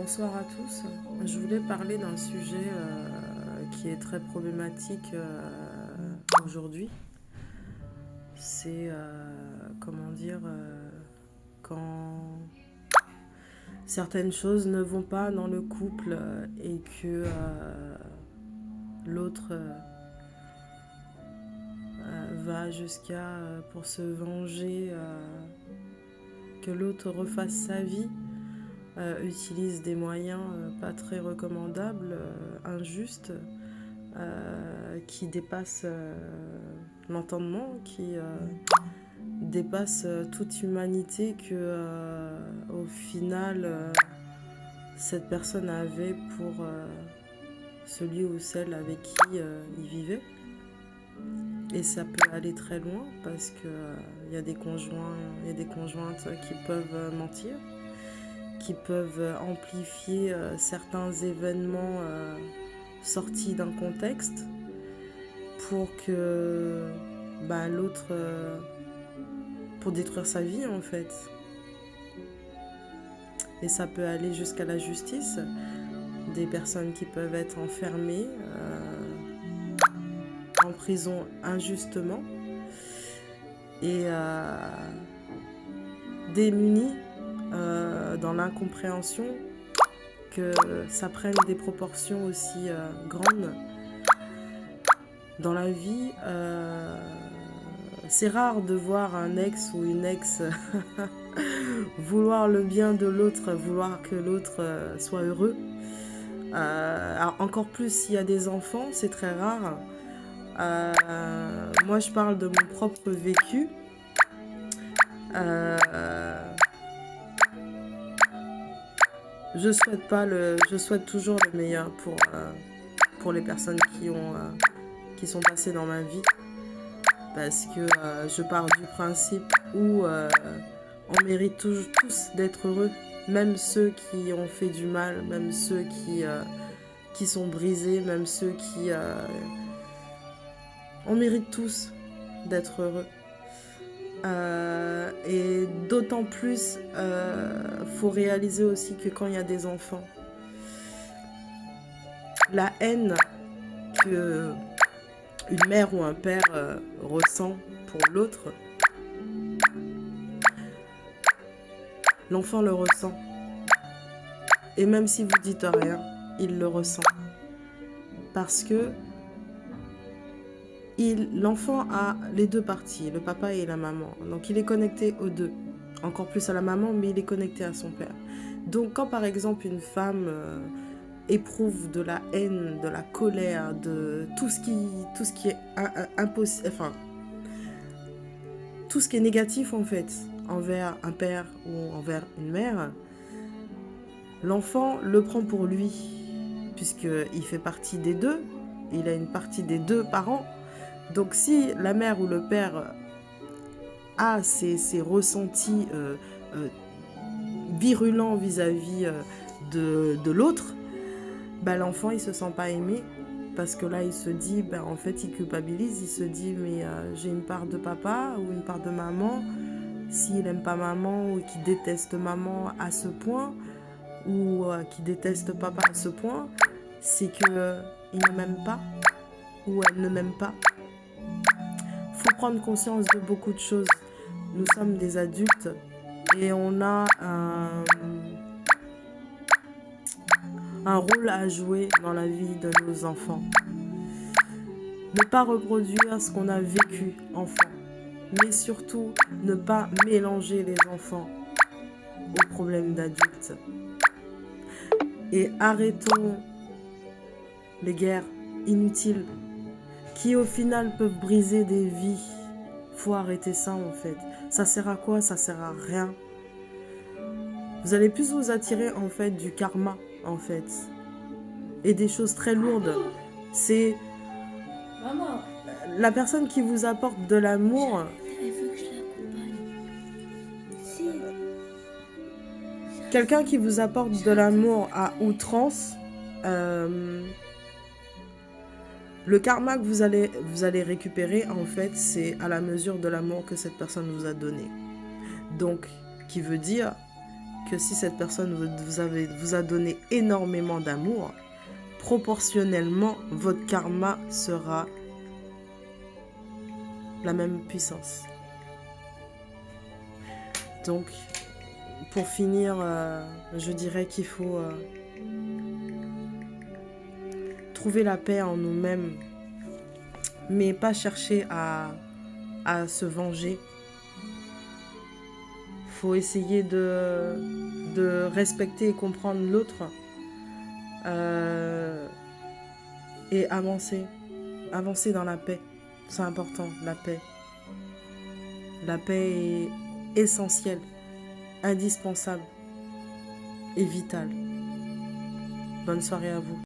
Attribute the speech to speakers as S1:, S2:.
S1: Bonsoir à tous. Je voulais parler d'un sujet qui est très problématique aujourd'hui. C'est, comment dire, quand certaines choses ne vont pas dans le couple et que l'autre va jusqu'à, pour se venger, que l'autre refasse sa vie. Utilise des moyens pas très recommandables, injustes, qui dépassent l'entendement, qui dépassent toute humanité que au final cette personne avait pour celui ou celle avec qui il vivait. Et ça peut aller très loin parce que y a des conjoints et des conjointes qui peuvent mentir, qui peuvent amplifier certains événements sortis d'un contexte pour que l'autre, pour détruire sa vie en fait. Et ça peut aller jusqu'à la justice, des personnes qui peuvent être enfermées en prison injustement et démunies dans l'incompréhension que ça prenne des proportions aussi grandes. Dans la vie, c'est rare de voir un ex ou une ex vouloir le bien de l'autre, vouloir que l'autre soit heureux. Alors encore plus s'il y a des enfants, c'est très rare. Moi, je parle de mon propre vécu. Je souhaite toujours le meilleur pour les personnes qui sont passées dans ma vie, parce que je pars du principe où on mérite tous d'être heureux, même ceux qui ont fait du mal, même ceux qui sont brisés, même ceux qui... on mérite tous d'être heureux. Et d'autant plus, faut réaliser aussi que quand il y a des enfants, la haine que une mère ou un père ressent pour l'autre, l'enfant le ressent. Et même si vous dites rien, il le ressent. Parce que l'enfant a les deux parties, le papa et la maman. Donc il est connecté aux deux. Encore plus à la maman, mais il est connecté à son père. Donc quand par exemple une femme éprouve de la haine, de la colère, de tout ce qui est impossible, enfin tout ce qui est négatif en fait envers un père ou envers une mère, l'enfant le prend pour lui, puisqu'il fait partie des deux, il a une partie des deux parents. Donc si la mère ou le père a ces ressentis virulents vis-à-vis de l'autre, l'enfant il se sent pas aimé, parce que là il se dit, en fait il culpabilise, il se dit mais j'ai une part de papa ou une part de maman, s'il aime pas maman ou qu'il déteste maman à ce point, ou qu'il déteste papa à ce point, c'est que il ne m'aime pas ou elle ne m'aime pas. Faut prendre conscience de beaucoup de choses. Nous sommes des adultes et on a un rôle à jouer dans la vie de nos enfants. Ne pas reproduire ce qu'on a vécu enfant, mais surtout ne pas mélanger les enfants aux problèmes d'adultes. Et arrêtons les guerres inutiles qui au final peuvent briser des vies. Faut arrêter ça en fait. Ça sert à quoi? Ça sert à rien. Vous allez plus vous attirer en fait du karma en fait. Et des choses très lourdes. C'est la personne qui vous apporte de l'amour.
S2: Elle veut que je l'accompagne.
S1: Quelqu'un qui vous apporte de l'amour à outrance, le karma que vous allez récupérer, en fait, c'est à la mesure de l'amour que cette personne vous a donné. Donc, qui veut dire que si cette personne vous a donné énormément d'amour, proportionnellement, votre karma sera la même puissance. Donc, pour finir, je dirais qu'il faut trouver la paix en nous-mêmes, mais pas chercher à se venger. Il faut essayer de respecter et comprendre l'autre et avancer dans la paix. C'est important, la paix. La paix est essentielle, indispensable et vitale. Bonne soirée à vous.